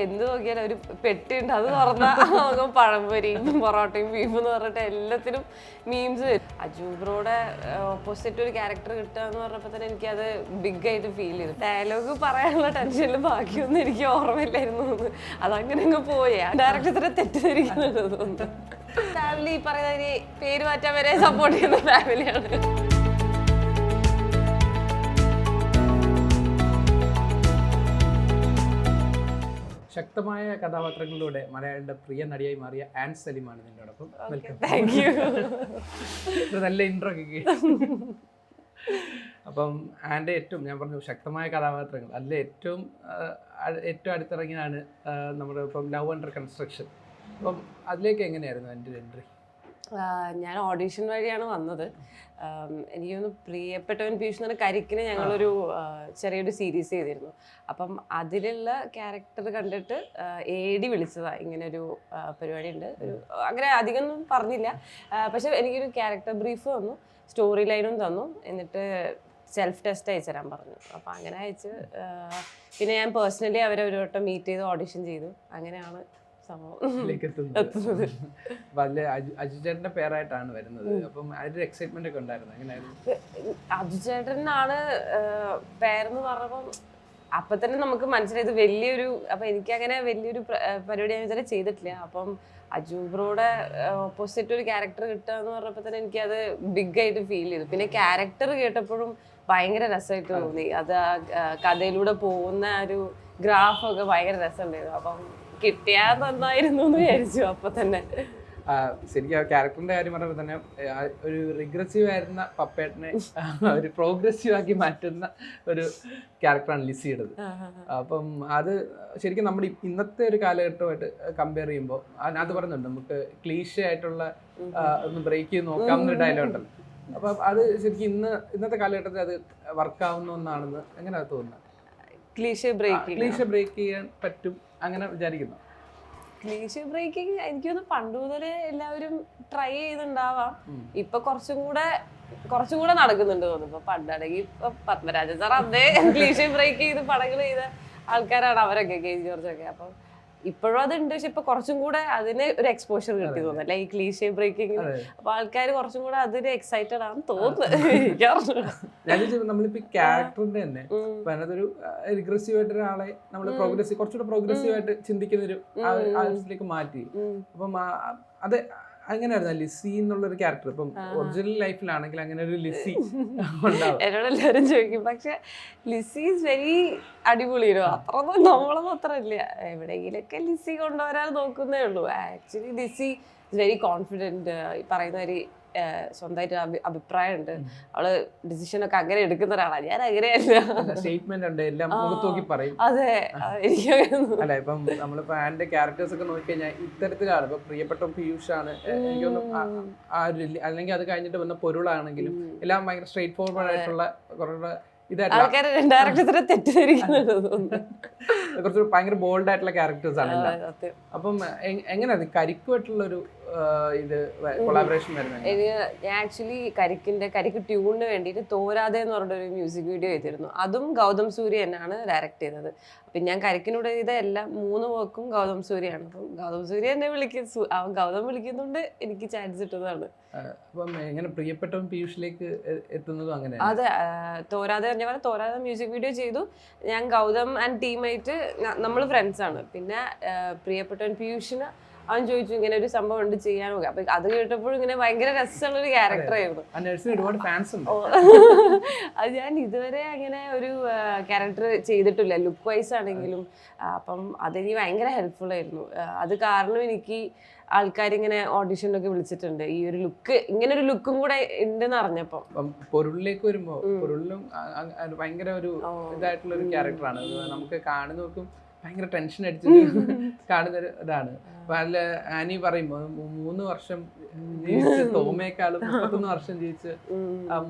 എന്ത് നോക്കിയാലും ഒരു പെട്ടിയുണ്ട്, അത് തുറന്ന പഴംപൊരിയും പൊറോട്ടയും ബീഫ് എന്ന് പറഞ്ഞിട്ട് എല്ലാത്തിനും മീംസ്. അജു ബ്രോയുടെ ഓപ്പോസിറ്റ് ഒരു ക്യാരക്ടർ കിട്ടുക എന്ന് പറഞ്ഞപ്പോൾ തന്നെ എനിക്കത് ബിഗ് ആയിട്ട് ഫീൽ ചെയ്തു. ഡയലോഗ് പറയാനുള്ള ടെൻഷനിൽ ബാക്കിയൊന്നും എനിക്ക് ഓർമ്മയില്ലായിരുന്നു. അതങ്ങനെ അങ്ങ് പോയേ. ഡയറക്ടർ തെറ്റിദ്ധരിക്കുന്നത് തോന്നുന്നു. ഫാമിലി ഈ പറയുന്ന പേര് മാറ്റാൻ വരെ സപ്പോർട്ട് ചെയ്യുന്ന ഫാമിലിയാണ്. ശക്തമായ കഥാപാത്രങ്ങളിലൂടെ മലയാളിയുടെ പ്രിയ നടിയായി മാറിയ ആൻ സലീമാണ് നിന്നോടൊപ്പം. വെൽക്കം. നല്ല ഇൻട്രോ ഒക്കെ. അപ്പം ആൻ്റെ ഏറ്റവും ഞാൻ പറഞ്ഞു ശക്തമായ കഥാപാത്രങ്ങൾ അതിൽ ഏറ്റവും അടുത്തിറങ്ങിയാണ് നമ്മുടെ ഇപ്പം ലവ് അണ്ടർ കൺസ്ട്രക്ഷൻ. അപ്പം അതിലേക്ക് എങ്ങനെയായിരുന്നു എൻ്റെ എൻട്രി? ഞാൻ ഓഡീഷൻ വഴിയാണ് വന്നത്. എനിക്കൊന്ന് പ്രിയപ്പെട്ടവൻ പീയൂഷ് എന്ന് പറഞ്ഞ കരിക്കിന് ഞങ്ങളൊരു ചെറിയൊരു സീരീസ് ചെയ്തിരുന്നു. അപ്പം അതിലുള്ള ക്യാരക്ടർ കണ്ടിട്ട് AD വിളിച്ചതാണ്, ഇങ്ങനൊരു പരിപാടി ഉണ്ട്. അങ്ങനെ അധികമൊന്നും പറഞ്ഞില്ല, പക്ഷെ എനിക്കൊരു ക്യാരക്ടർ ബ്രീഫ് തന്നു, സ്റ്റോറി ലൈനും തന്നു, എന്നിട്ട് സെൽഫ് ടെസ്റ്റ് അയച്ചു തരാൻ പറഞ്ഞു. അപ്പം അങ്ങനെ അയച്ച് പിന്നെ ഞാൻ പേഴ്സണലി അവരെ ഒരു വട്ടം മീറ്റ് ചെയ്ത് ഓഡിഷൻ ചെയ്തു. അങ്ങനെയാണ് അജുചേട്ടന്റെ പേരായിട്ടാണ് വരുന്നത്. അപ്പം അതിന്റെ എക്സൈറ്റ്മെന്റ് ഒക്കെ ഉണ്ടായിരുന്നു. എങ്ങനെയായിരുന്നു? അജുചേട്ടനാണ് പേരെന്ന് പറഞ്ഞപ്പം അപ്പൊ തന്നെ നമുക്ക് മനസ്സിലായത് വലിയൊരു, അപ്പൊ എനിക്കങ്ങനെ വലിയൊരു പരിപാടി ഞാൻ ഇതുവരെ ചെയ്തിട്ടില്ല. അപ്പം അജു ബ്രോയുടെ ഓപ്പോസിറ്റ് ഒരു ക്യാരക്ടർ കിട്ടുക എന്ന് പറഞ്ഞപ്പോൾ തന്നെ എനിക്കത് ബിഗ് ആയിട്ട് ഫീൽ ചെയ്തു. പിന്നെ ക്യാരക്ടർ കേട്ടപ്പോഴും ഭയങ്കര രസമായിട്ട് തോന്നി. അത് കഥയിലൂടെ പോകുന്ന ഒരു ഗ്രാഫൊക്കെ ഭയങ്കര രസമുണ്ടായിരുന്നു. അപ്പം കിട്ടിയാൽ നന്നായിരുന്നു എന്ന് വിചാരിച്ചു അപ്പൊ തന്നെ. ശരിക്കും ആ ക്യാരക്ടറിന്റെ കാര്യം പറയുമ്പോൾ തന്നെ ഒരു റിഗ്രസീവ് ആയിരുന്ന പപ്പേട്ടനെ ഒരു പ്രോഗ്രസീവ് ആക്കി മാറ്റുന്ന ഒരു ക്യാരക്ടറാണ് ലിസിയുടേത്. അപ്പം അത് ശരിക്കും നമ്മുടെ ഇന്നത്തെ ഒരു കാലഘട്ടമായിട്ട് കമ്പയർ ചെയ്യുമ്പോൾ അത് പറയുന്നുണ്ട്, നമുക്ക് ക്ലീഷ ആയിട്ടുള്ള ഒന്ന് ബ്രേക്ക് ചെയ്ത് നോക്കാവുന്ന ഡയലോഗ് ഉണ്ടല്ലോ. അപ്പം അത് ശരിക്കും ഇന്നത്തെ കാലഘട്ടത്തിൽ അത് വർക്കാവുന്ന ഒന്നാണെന്ന് എങ്ങനെ തോന്നുന്നത്? ക്ലീഷ ബ്രേക്ക് ചെയ്യാൻ പറ്റും അങ്ങനെ വിചാരിക്കുന്നു? ക്ലീഷ ബ്രേക്കിംഗ് എനിക്കൊന്ന് പണ്ട് മുതലേ എല്ലാവരും ട്രൈ ചെയ്തിട്ടുണ്ടാവാം. ഇപ്പൊ കുറച്ചും കൂടെ നടക്കുന്നുണ്ട് തോന്നുന്നു. ഇപ്പൊ പണ്ടാണെങ്കിൽ ഇപ്പൊ പത്മരാജൻ സാർ അതേ ക്ലീഷ ബ്രേക്ക് ചെയ്ത് പടങ്ങൾ ചെയ്ത ആൾക്കാരാണ് അവരൊക്കെ, KG ജോർജൊക്കെ. അപ്പം ഇപ്പോഴും അതുണ്ട്, പക്ഷെ ഇപ്പൊ കുറച്ചും കൂടെ അതിന് ഒരു എക്സ്പോഷർ കിട്ടി തോന്നുന്നു, ഈ ക്ലീഷ ബ്രേക്കിംഗ്. അപ്പൊ ആൾക്കാർ കുറച്ചും കൂടെ അതിന് എക്സൈറ്റഡ് ആണെന്ന് തോന്നുന്നു. നമ്മളിപ്പോ ക്യാരക്ടറിന്റെ തന്നെ അതിനകത്തൊരു റിഗ്രസീവ് ആയിട്ട് ഒരാളെ നമ്മൾ കുറച്ചുകൂടെ പ്രോഗ്രസീവ് ആയിട്ട് ചിന്തിക്കുന്ന ഒരു ആവശ്യത്തിലേക്ക് മാറ്റി. അപ്പം അത് അങ്ങനെയായിരുന്നു ലിസി എന്നുള്ളൊരു ക്യാരക്ടർ. ഇപ്പം ഒറിജിനൽ ലൈഫിലാണെങ്കിൽ അങ്ങനെ ഒരു ലിസി എന്നോട് എല്ലാവരും ചോദിക്കും, പക്ഷെ ലിസി ഈസ് വെരി അടിപൊളിയോ, അത്രയൊന്നും നമ്മളൊന്നും അത്ര ഇല്ല. എവിടെയെങ്കിലൊക്കെ ലിസി കൊണ്ടുവരാൻ നോക്കുന്നേ ഉള്ളൂ. Actually Lissy is very confident. ഈ പറയുന്ന ഒരു സ്വന്തമായിട്ട് അഭിപ്രായമുണ്ട്. അവള് ഡിസിഷൻ ഒക്കെ അങ്ങനെ എടുക്കുന്ന ഒരാളാണ്. ഞാൻ അങ്ങനെയല്ല. സ്റ്റേറ്റ്മെന്റ് ഉണ്ട്, എല്ലാം മുഖത്ത് നോക്കി പറയും. അതെ, അല്ല ഇപ്പം നമ്മളിപ്പോ ആന്റെ ക്യാരക്ടേഴ്സ് ഒക്കെ നോക്കിക്കഴിഞ്ഞാൽ ഇത്തരത്തിലാണ്. ഇപ്പൊ പ്രിയപ്പെട്ട പീയൂഷ് ആണ് എനിക്കൊന്നും ആ ഒരു, അല്ലെങ്കിൽ അത് കഴിഞ്ഞിട്ട് വന്ന പൊരുളാണെങ്കിലും എല്ലാം ഭയങ്കര സ്ട്രേറ്റ് ഫോർവേഡ് ആയിട്ടുള്ള കുറച്ചുകൂടെ കുറച്ച് ഭയങ്കര ബോൾഡ് ആയിട്ടുള്ള ക്യാരക്ടേഴ്സ് ആണ്. അപ്പം എങ്ങനെയാണ് കരിക്കുമായിട്ടുള്ള ഒരു ഇത് കൊളാബറേഷൻ വരുന്നത്? ഞാൻ ആക്ച്വലി കരിക്ക് ട്യൂണിന് വേണ്ടിയിട്ട് തോരാതെ എന്ന് പറഞ്ഞൊരു മ്യൂസിക് വീഡിയോ ചെയ്തിരുന്നു. അതും ഗൗതം സൂര്യ തന്നെയാണ് ഡയറക്റ്റ് ചെയ്തത്. അപ്പം ഞാൻ കരിക്കിനൂടെ ചെയ്ത എല്ലാ 3 വർക്കും ഗൗതം സൂര്യയാണ്. അപ്പം ഗൗതം സൂര്യ എന്നെ ഗൗതം വിളിക്കുന്നുണ്ട്, എനിക്ക് ചാൻസ് കിട്ടുന്നതാണ്. അപ്പം എങ്ങനെ പ്രിയപ്പെട്ടവൻ പീയൂഷിലേക്ക് എത്തുന്നതും അങ്ങനെ? അതെ, തോരാതെ മ്യൂസിക് വീഡിയോ ചെയ്തു. ഞാൻ ഗൗതം ആൻഡ് ടീമായിട്ട് നമ്മൾ ഫ്രണ്ട്സാണ്. പിന്നെ പ്രിയപ്പെട്ടവൻ പീയൂഷിന് അവൻ ചോദിച്ചു ഇങ്ങനെ ഒരു സംഭവം ഉണ്ട് ചെയ്യാൻ നോക്കാം. അപ്പൊ അത് കേട്ടപ്പോഴും ഇങ്ങനെ ഭയങ്കര രസമുള്ള ഒരു ക്യാരക്ടർ ആയിരുന്നു. അത് ഞാൻ ഇതുവരെ അങ്ങനെ ഒരു ക്യാരക്ടർ ചെയ്തിട്ടില്ല, ലുക്ക് വൈസ് ആണെങ്കിലും. അപ്പം അതെനിക്ക് ഭയങ്കര ഹെൽപ്ഫുൾ ആയിരുന്നു. അത് കാരണം എനിക്ക് ആൾക്കാരിങ്ങനെ ഓഡിഷനൊക്കെ വിളിച്ചിട്ടുണ്ട്. ഈ ഒരു ലുക്ക്, ഇങ്ങനെ ഒരു ലുക്കും കൂടെ ഉണ്ടെന്ന് അറിഞ്ഞപ്പോ. പൊരുളിലേക്ക് വരുമ്പോ പൊരുളിലും ഭയങ്കര ഒരു ഇതായിട്ടുള്ള ഒരു ക്യാരക്ടറാണ്. നമുക്ക് കാണുന്നവർക്കും ഭയങ്കര ടെൻഷൻ അടിച്ചിട്ട് കാണുന്നൊരു ഇതാണ്. അപ്പൊ അതില് ആനി പറയുമ്പോ 3 വർഷം ജീവിച്ച് തോമേക്കാളും 31 വർഷം ജീവിച്ച്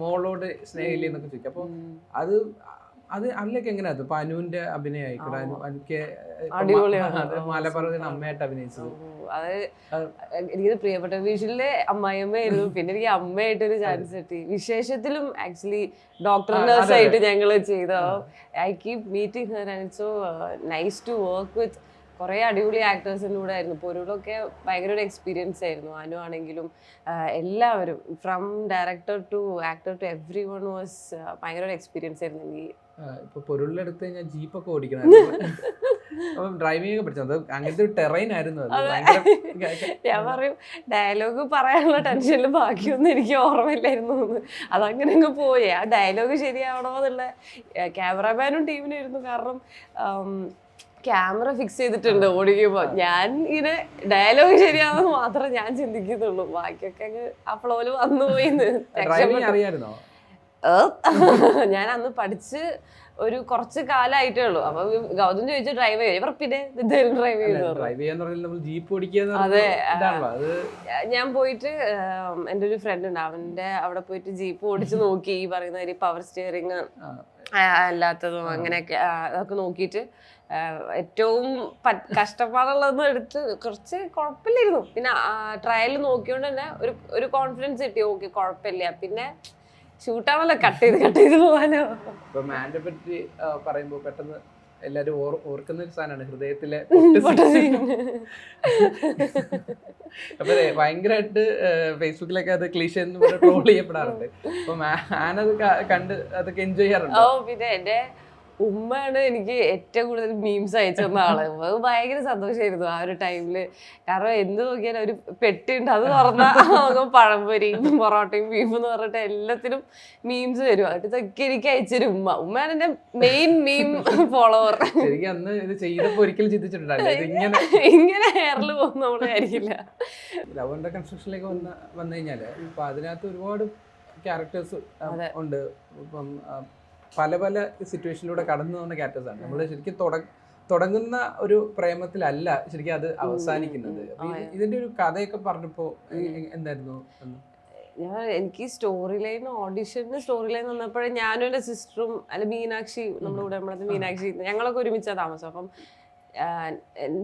മോളോട് സ്നേഹില്ലേ എന്നൊക്കെ ചോദിക്കും. അപ്പൊ അതിലേക്ക് എങ്ങനെയാ ഇപ്പൊ അനുവിന്റെ അഭിനയം ആയിക്കോട്ടെ, എനിക്ക് മലപ്പുറത്തിന് അമ്മയായിട്ട് അഭിനയിച്ചത്. അത് എനിക്ക് പ്രിയപ്പെട്ട വീട്ടിലെ അമ്മായിയമ്മയായിരുന്നു. പിന്നെ എനിക്ക് അമ്മയായിട്ടൊരു ചാൻസ് കിട്ടി. വിശേഷത്തിലും ആക്ച്വലി ഡോക്ടർ നഴ്സ് ആയിട്ട് ഞങ്ങൾ ചെയ്ത. I keep meeting her and so nice to work with കുറേ അടിപൊളി ആക്ടേഴ്സിൻ്റെ കൂടെ ആയിരുന്നു. പൊരുളൊക്കെ ഭയങ്കര ഒരു എക്സ്പീരിയൻസ് ആയിരുന്നു. അനു ആണെങ്കിലും എല്ലാവരും from director to actor to everyone was ഭയങ്കര ഒരു എക്സ്പീരിയൻസ് ആയിരുന്നു എനിക്ക്. ഇപ്പൊ പൊരുളിലെടുത്ത് കഴിഞ്ഞാൽ ജീപ്പൊക്കെ ഓടിക്കണം. അപ്പം ഡ്രൈവിംഗ് ഒക്കെ പഠിച്ചത് അങ്ങനത്തെ ഒരു ടെറൈൻ ആയിരുന്നു അത്. ഞാൻ പറയും ഡയലോഗ് പറയാനുള്ള ടെൻഷനിൽ ബാക്കിയൊന്നും എനിക്ക് ഓർമ്മയില്ലായിരുന്നു. അതങ്ങനെ അങ്ങ് പോയി. ആ ഡയലോഗ് ശരിയാവണോ എന്നുള്ള ക്യാമറാമാനും ടീമിനും ആയിരുന്നു. കാരണം ക്യാമറ ഫിക്സ് ചെയ്തിട്ടുണ്ട് ഓടിക്കുമ്പോ. ഞാൻ ഇങ്ങനെ ഡയലോഗ് ശരിയാണെന്ന് മാത്രമേ ഞാൻ ചിന്തിക്കുന്നുള്ളൂ. ബാക്കിയൊക്കെ അങ്ങ് ആ ഫ്ലോയില് വന്നുപോയിന്ന്. അറിയായിരുന്നോ? ഞാൻ അന്ന് പഠിച്ച് ഒരു കുറച്ച് കാലമായിട്ടേ ഉള്ളൂ. അപ്പൊ ഗൗതം ചോദിച്ചു ഡ്രൈവ് ചെയ്യും. ഇവർ പിന്നെ ഇദ്ദേഹം ഡ്രൈവ് ചെയ്തു. അതെ, ഞാൻ പോയിട്ട് എൻ്റെ ഒരു ഫ്രണ്ട് ഉണ്ട്, അവന്റെ അവിടെ പോയിട്ട് ജീപ്പ് ഓടിച്ച് നോക്കി. ഈ പറയുന്ന ഒരു പവർ സ്റ്റിയറിങ് അല്ലാത്തതും അങ്ങനെയൊക്കെ അതൊക്കെ നോക്കിയിട്ട് ഏറ്റവും കഷ്ടപ്പാടുള്ളതെന്ന് എടുത്ത് കുറച്ച് കുഴപ്പമില്ലായിരുന്നു. പിന്നെ ട്രയൽ നോക്കിയോണ്ട് തന്നെ ഒരു കോൺഫിഡൻസ് കിട്ടി. ഓക്കെ കുഴപ്പമില്ല. പിന്നെ ഷൂട്ടാണല്ലോ, കട്ട് ചെയ്ത് പോകാനോ. ഇപ്പൊ മാൻ്റെ പറ്റി പറയുമ്പോ പെട്ടെന്ന് എല്ലാരും ഓർക്കുന്ന ഒരു സാധനമാണ് ഹൃദയത്തിലെ. അപ്പൊ ഭയങ്കരമായിട്ട് ഫേസ്ബുക്കിലൊക്കെ അത് ക്ലീഷേ എന്ന് പറഞ്ഞ് ട്രോൾ ചെയ്യപ്പെടാറുണ്ട്. അപ്പൊ ആനത് കണ്ട് അതൊക്കെ എൻജോയ് ചെയ്യാറുണ്ട്. പിന്നെ എന്റെ ഉമ്മയാണ് എനിക്ക് ഏറ്റവും കൂടുതൽ മീംസ് അയച്ചു തന്ന ആള്. അത് ഭയങ്കര സന്തോഷമായിരുന്നു ആ ഒരു ടൈമില്. കാരണം എന്ത് നോക്കിയാലും ഒരു പെട്ടിയുണ്ട്, അത് തുറന്നാൽ പഴംപൊരിയും പൊറോട്ടയും ബീഫും എന്ന് പറഞ്ഞിട്ട് എല്ലാത്തിനും മീംസ് വരും. അതൊക്കെ എനിക്ക് അയച്ചൊരു ഉമ്മയാണ് എന്റെ മെയിൻ മീം ഫോളോവർ. ശരിക്കും അന്ന് ഇത് ചെയ്തപ്പോ ഒരിക്കലും ചിന്തിച്ചിട്ടുണ്ടല്ലോ ഇങ്ങനെ ഹെയറിൽ പോകും നമ്മൾ വിചാരിക്കില്ല. ലവ് ആൻഡ് കൺസ്ട്രക്ഷനിലേക്ക് വന്നു കഴിഞ്ഞാല് ഇപ്പൊ അതിനകത്ത് ഒരുപാട് ക്യാരക്ടേഴ്സ് ഉണ്ട്. ഇപ്പം പല പല സിറ്റുവേഷനിലൂടെ കടന്നു പോകുന്ന ക്യാരക്ടേഴ്സാണ്. നമ്മൾ ശരിക്കും തുടങ്ങുന്ന ഒരു പ്രേമത്തിലല്ല ശരിക്കും അത് അവസാനിക്കുന്നത്. ഇതിന്റെ ഒരു കഥയൊക്കെ പറഞ്ഞപ്പോ എന്തായിരുന്നു? എനിക്ക് സ്റ്റോറി ലൈൻ ഓഡിഷന് സ്റ്റോറി ലൈൻ വന്നപ്പോഴേ ഞാനും എൻ്റെ സിസ്റ്ററും അല്ല മീനാക്ഷി, നമ്മുടെ കൂടെ നമ്മളത് മീനാക്ഷി, ഞങ്ങളൊക്കെ ഒരുമിച്ചാണ് താമസം. അപ്പം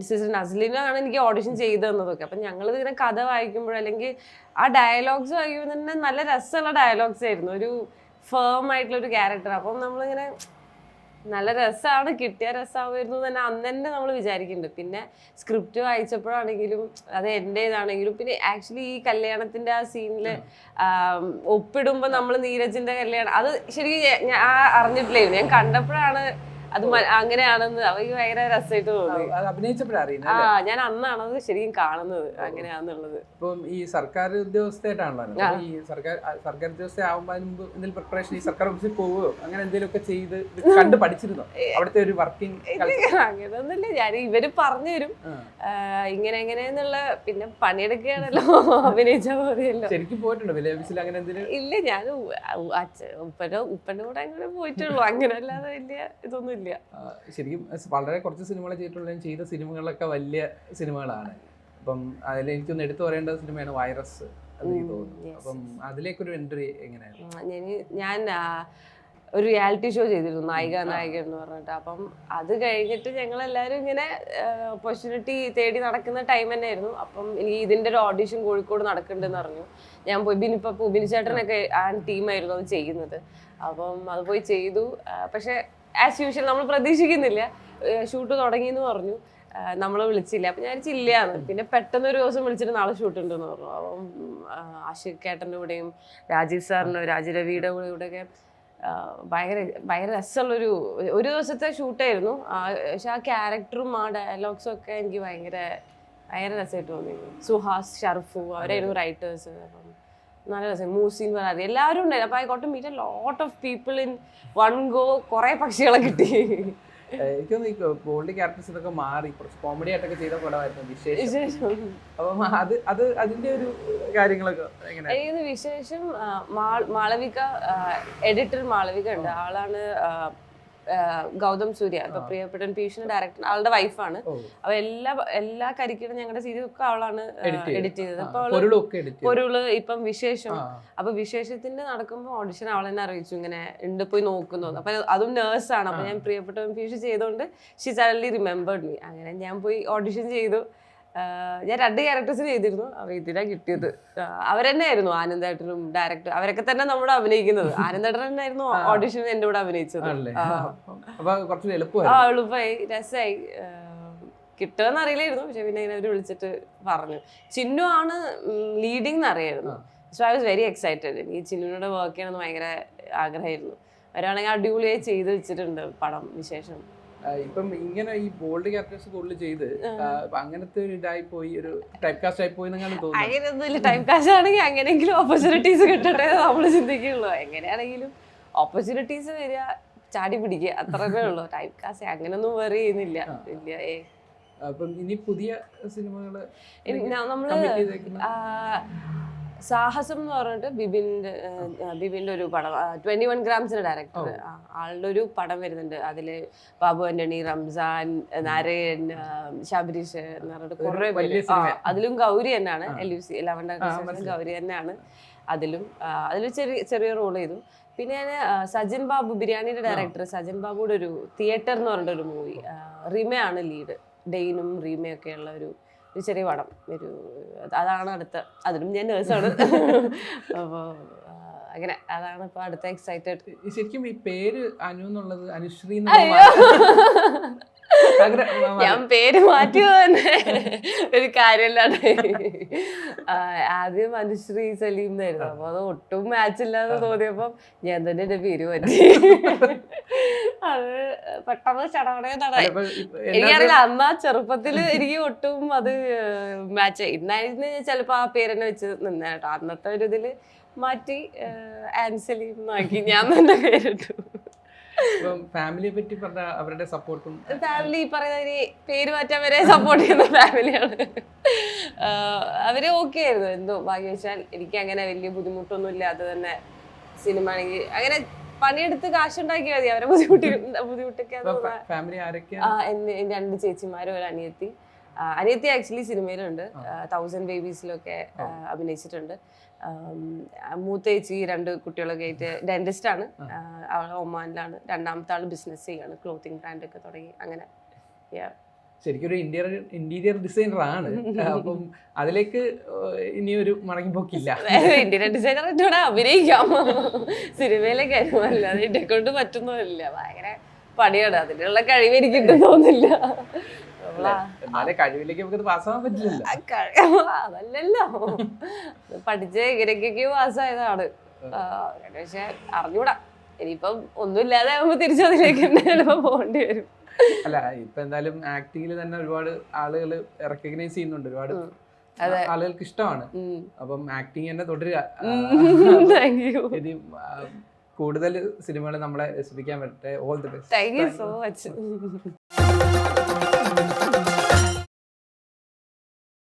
സിസ്റ്റർ നസ്ലിനാണ് എനിക്ക് ഓഡിഷൻ ചെയ്തു തന്നതൊക്കെ. അപ്പം ഞങ്ങളിത് ഇങ്ങനെ കഥ വായിക്കുമ്പോൾ അല്ലെങ്കിൽ ആ ഡയലോഗ്സ് വായിക്കുമ്പോൾ തന്നെ നല്ല രസമുള്ള ഡയലോഗ്സ് ആയിരുന്നു. ഒരു ഫേം ആയിട്ടുള്ള ഒരു ക്യാരക്ടർ. അപ്പം നമ്മളിങ്ങനെ നല്ല രസമാണ്, കിട്ടിയ രസമായിരുന്നു തന്നെ അന്ന് തന്നെ നമ്മൾ വിചാരിക്കുന്നുണ്ട്. പിന്നെ സ്ക്രിപ്റ്റ് വായിച്ചപ്പോഴാണെങ്കിലും അത് എൻ്റേതാണെങ്കിലും പിന്നെ ആക്ച്വലി ഈ കല്യാണത്തിന്റെ ആ സീനില് ഒപ്പിടുമ്പോൾ നമ്മൾ നീരജിന്റെ കല്യാണം അത് ശരിക്കും ഞാൻ അറിഞ്ഞിട്ടില്ലായിരുന്നു. ഞാൻ കണ്ടപ്പോഴാണ് അത് അങ്ങനെയാണെന്ന് അവർക്ക് ഭയങ്കര രസമായിട്ട് തോന്നി. ഞാൻ അന്നാണത് ശരിക്കും കാണുന്നത് അങ്ങനെയാന്നുള്ളത്. ഇപ്പം ഈ സർക്കാർ ഉദ്യോഗസ്ഥയായിട്ടാണല്ലോ, ഈ സർക്കാർ ഉദ്യോഗസ്ഥ ആവുമ്പോൾ മുമ്പ് എന്തെങ്കിലും പ്രിപ്പറേഷൻ ഈ സർക്കാർ ഓഫീസിൽ പോവുകയോ അങ്ങനെ എന്തെങ്കിലുമൊക്കെ ചെയ്ത് കണ്ട് പഠിച്ചിരുന്നോ അവിടുത്തെ ഒരു വർക്കിംഗ്? അങ്ങനെയൊന്നുമില്ല, ഞാൻ ഇവര് പറഞ്ഞു തരും ഇങ്ങനെ എങ്ങനെയെന്നുള്ള. പിന്നെ പണിയെടുക്കുകയാണല്ലോ, അഭിനയിച്ചാൽ മതിയല്ലോ. ശരിക്കും പോയിട്ടുണ്ടോ വില്ലേജ് ഓഫീസിൽ അങ്ങനെ എന്തെങ്കിലും? ഇല്ല, ഞാൻ ഉപ്പന്റെ കൂടെ അങ്ങനെ പോയിട്ടുള്ളൂ. അങ്ങനെ അല്ലാതെ വലിയ ഇതൊന്നും. ശരിക്കും വളരെ കുറച്ച് സിനിമകൾ ചെയ്ത സിനിമകളൊക്കെ വലിയ സിനിമകളാണ്. അപ്പം അതിൽ എനിക്കൊന്ന് എടുത്തു പറയേണ്ട സിനിമയാണ് വൈറസ് എന്ന് എനിക്ക് തോന്നുന്നു. അപ്പം അതിലേക്കൊരു എൻട്രി എങ്ങനെയായിരുന്നു? ഞാൻ ഒരു റിയാലിറ്റി ഷോ ചെയ്തിരുന്നു, നായിക എന്ന് പറഞ്ഞിട്ട്. അപ്പം അത് കഴിഞ്ഞിട്ട് ഞങ്ങളെല്ലാവരും ഇങ്ങനെ ഓപ്പർച്യൂണിറ്റി തേടി നടക്കുന്ന ടൈം തന്നെയായിരുന്നു. അപ്പം എനിക്ക് ഇതിൻ്റെ ഒരു ഓഡിഷൻ കോഴിക്കോട് നടക്കുന്നുണ്ടെന്ന് പറഞ്ഞു. ഞാൻ പോയി ബിനിച്ചേട്ടനൊക്കെ ആ ടീമായിരുന്നു അത് ചെയ്യുന്നത്. അപ്പം അത് പോയി ചെയ്തു. പക്ഷെ ആസ് യൂഷ്വൽ നമ്മൾ പ്രതീക്ഷിക്കുന്നില്ല. ഷൂട്ട് തുടങ്ങിയെന്ന് പറഞ്ഞു, നമ്മളെ വിളിച്ചില്ല. അപ്പം ഞാൻ ചില്ലാന്ന്. പിന്നെ പെട്ടെന്ന് ഒരു ദിവസം വിളിച്ചിട്ട് നാളെ ഷൂട്ട് ഉണ്ടെന്ന് പറഞ്ഞു. അപ്പം ആഷിഖ് ഏട്ടൻ്റെ കൂടെയും രാജീവ് സാറിൻ്റെ രാജീവ് രവിയുടെ കൂടെയൊക്കെ ഭയങ്കര രസമുള്ളൊരു ദിവസത്തെ ഷൂട്ടായിരുന്നു. പക്ഷെ ആ ക്യാരക്ടറും ആ ഡയലോഗ്സും ഒക്കെ എനിക്ക് ഭയങ്കര രസമായിട്ട് തോന്നി. സുഹാസ്, ഷർഫു അവരായിരുന്നു റൈറ്റേഴ്സ്. അപ്പം നല്ല രസം. മൂസിൻ പറയാതെ എല്ലാവരും ഉണ്ടായിരുന്നു. അപ്പോൾ I got to meet a lot of people in one go. കുറേ പക്ഷികളെ കിട്ടി. എനിക്കൊന്ന് ഈ ബോൾഡ് ക്യാരക്ടേഴ്സ് ഇതൊക്കെ മാറി കുറച്ച് കോമഡി ആയിട്ടൊക്കെ ചെയ്ത പടമായിരുന്നു വിശേഷം. അപ്പം അതിന്റെ ഒരു കാര്യങ്ങളൊക്കെ എങ്ങനെയാണ്? വിശേഷം മാളവിക, എഡിറ്റർ മാളവിക ഉണ്ട്. ആളാണ് ഗൗതം സൂര്യ, ഇപ്പൊ പ്രിയപ്പെട്ട പീയൂഷിന്റെ ഡയറക്ടർ, ആളുടെ വൈഫാണ്. അപ്പൊ എല്ലാ കരിക്കിടും ഞങ്ങളുടെ സീരീസ് ഒക്കെ അവളാണ് എഡിറ്റ് ചെയ്തത്. അപ്പൊ പൊരുള്, ഇപ്പം വിശേഷം. അപ്പൊ വിശേഷത്തിന്റെ നടക്കുമ്പോ ഓഡിഷൻ അവൾ തന്നെ അറിയിച്ചു ഇങ്ങനെ ഉണ്ട്, പോയി നോക്കുന്നു. അപ്പൊ അതും നേഴ്സാണ്. അപ്പൊ ഞാൻ പ്രിയപ്പെട്ട പീയൂഷ് ചെയ്തോണ്ട് ഷീ സഡൻലി റിമെമ്പേർഡ് മീ. അങ്ങനെ ഞാൻ പോയി ഓഡിഷൻ ചെയ്തു. ഞാൻ 2 ക്യാരക്ടേഴ്സിന് ചെയ്തിരുന്നു. അപ്പൊ ഇതിനാ കിട്ടിയത്. അവരെന്നെ ആയിരുന്നു ആനന്ദേട്ടനും ഡയറക്ടർ, അവരൊക്കെ തന്നെ നമ്മുടെ അഭിനയിക്കുന്നത്. ആനന്ദേട്ടൻ തന്നെയായിരുന്നു ഓഡിഷന് എന്റെ കൂടെ അഭിനയിച്ചത്. എളുപ്പമായി, രസമായി. കിട്ടുമെന്ന് അറിയില്ലായിരുന്നു. പക്ഷെ പിന്നെ ഇങ്ങനെ അവർ വിളിച്ചിട്ട് പറഞ്ഞു. ചിന്നു ആണ് ലീഡിങ് എന്നറിയായിരുന്നു. So I was very excited. എനിക്ക് ചിന്നുവിനോട് വർക്ക് ചെയ്യണമെന്ന് ഭയങ്കര ആഗ്രഹമായിരുന്നു. അവരാണെങ്കിൽ അടിപൊളിയായി ചെയ്ത് വെച്ചിട്ടുണ്ട് പടം വിശേഷം. ഇപ്പം ഇങ്ങനെ ഈ ബോൾഡ് ക്യാരക്ടേഴ്സ് കൂടുതൽ ചെയ്ത് അങ്ങനത്തെ ഒരു ഇതായി പോയി, ഒരു ടൈപ്പ് കാസ്റ്റ് ആയി പോയി എന്നാണ് തോന്നുന്നത്. അങ്ങനെയൊന്നുമില്ല. ടൈപ്പ് കാസ്റ്റ് ആണെങ്കിൽ അങ്ങനെയെങ്കിലും ഓപ്പർച്യൂണിറ്റീസ് കിട്ടട്ടെ നമ്മൾ ചിന്തിക്കുള്ളൂ. എങ്ങനെയാണെങ്കിലും ഓപ്പർച്യൂണിറ്റീസ് വരിക, ചാടി പിടിക്കുക, അത്രേ ഉള്ളൂ. ടൈപ്പ് കാസ്റ്റ് അങ്ങനെയൊന്നും വേറെ ചെയ്യുന്നില്ല. ഇല്ല. അപ്പം ഇനി പുതിയ സിനിമകള് നമ്മള് സാഹസം എന്ന് പറഞ്ഞിട്ട് ബിബിന്റെ ഒരു പടം, 21 ഗ്രാംസിന്റെ ഡയറക്ടർ, ആളുടെ ഒരു പടം വരുന്നുണ്ട്. അതില് ബാബു ആന്റണി, റംസാൻ, നരേൻ, ശബരീഷ് എന്ന് പറഞ്ഞിട്ട് കുറെ പേര്. അതിലും ഗൗരി തന്നെയാണ്, LUC 11 ഗൗരി തന്നെയാണ് അതിലും. ചെറിയ റോൾ ചെയ്തു. പിന്നെ ഞാൻ സജിൻ ബാബു, ബിരിയാണിയുടെ ഡയറക്ടർ സജിൻ ബാബുയുടെ ഒരു തിയേറ്റർ എന്ന് പറഞ്ഞിട്ട് ഒരു മൂവി, റീമയാണ് ലീഡ്. ഡെയിനും റീമയൊക്കെ ഉള്ള ഒരു ചെറിയ പടം, അതാണ് അടുത്ത. അതിലും ഞാൻ നേഴ്സാണ്. അപ്പോൾ അങ്ങനെ അതാണ് ഇപ്പൊ അടുത്ത എക്സൈറ്റഡ്. ശരിക്കും ഈ പേര് അനു എന്നുള്ളത് അനുശ്രീ, ഞാൻ പേര് മാറ്റിയത് തന്നെ ഒരു കാര്യമില്ലാതെ. ആദ്യം അനുശ്രീ സലീം എന്നായിരുന്നു. അപ്പൊ അത് ഒട്ടും മാച്ച് ഇല്ലാതെ തോന്നിയപ്പം ഞാൻ തന്നെ എന്റെ പേര് മാറ്റി. അത് പെട്ടെന്ന് ചടപടയെന്നാണ്. എനിക്കറിയില്ല, അന്ന് ആ ചെറുപ്പത്തില് എനിക്ക് ഒട്ടും അത് മാച്ച് ഇന്നായിരുന്നു. ചിലപ്പോ ആ പേരെന്നെ വെച്ച് നിന്നേട്ടോ. അന്നത്തെ ഒരു ഇതില് മാറ്റി ആൻസലീം എന്നാക്കി ഞാൻ തന്നെ പേരിട്ടു. ഫാമിലിയെ പറ്റി പറഞ്ഞ അവരുടെ സപ്പോർട്ടും. ഫാമിലി പറയുന്ന പേര് മാറ്റാൻ വരെ സപ്പോർട്ട് ചെയ്യുന്ന ഫാമിലിയാണ്. അവര് ഓക്കെ ആയിരുന്നു. എന്തോ ഭാഗ്യവശാൽ എനിക്ക് അങ്ങനെ വലിയ ബുദ്ധിമുട്ടൊന്നും ഇല്ലാതെ തന്നെ സിനിമ ആണെങ്കിൽ അങ്ങനെ പണിയെടുത്ത് കാശുണ്ടാക്കിയാൽ മതി. അവരെ ബുദ്ധിമുട്ടൊക്കെ. രണ്ട് ചേച്ചിമാരും ഒരു അനിയത്തി. അനിയത്തി ആക്ച്വലി സിനിമയിലുണ്ട്, 1000 ബേബീസിലൊക്കെ അഭിനയിച്ചിട്ടുണ്ട്. മൂത്ത ചേച്ചി 2 കുട്ടികളൊക്കെ ആയിട്ട് ഡെന്റിസ്റ്റ് ആണ്. അവൾ ഒമാനിലാണ്. രണ്ടാമത്തെ ആള് ബിസിനസ് ചെയ്യാണ്, ക്ലോത്തിങ് ബ്രാൻഡ് ഒക്കെ തുടങ്ങി. അങ്ങനെ ശരിക്കും ഒരു ഇന്റീരിയർ ഡിസൈനർ ആണ്. അപ്പം അതിലേക്ക് ഇനിയൊരു മടങ്ങിപ്പോക്കില്ല. ഇന്റീരിയർ ഡിസൈനർ കൂടെ അഭിനയിക്കാം, സിനിമയിലേക്ക് വരുമല്ല. അത് എന്നെ കൊണ്ട് പറ്റുന്നില്ല. ഭയങ്കര പണിയാണ്. അതിനുള്ള കഴിവ് എനിക്ക് തോന്നില്ല. കഴിവിലേക്ക് നമുക്ക് പാസ്സാവാൻ പറ്റില്ല. അതല്ലല്ലോ, പഠിച്ച് എങ്ങനെയൊക്കെയോ പാസ്സായതാണ്. പക്ഷെ അറിഞ്ഞൂടാ, ഇനിയിപ്പം ഒന്നുമില്ലാതെ ആകുമ്പോ തിരിച്ചതിലേക്ക് ചിലപ്പോ പോകേണ്ടി വരും. അല്ല, ഇപ്പൊ എന്തായാലും ആക്ടിങ്ങിൽ തന്നെ ഒരുപാട് ആളുകൾ റെക്കഗ്നൈസ് ചെയ്യുന്നുണ്ട്, ഒരുപാട് ആളുകൾക്ക് ഇഷ്ടമാണ്. അപ്പം ആക്ടിങ് തന്നെ തുടരുക. കൂടുതൽ സിനിമകൾ നമ്മളെ രസിപ്പിക്കാൻ പറ്റട്ടെ. All the best. Thank you so much.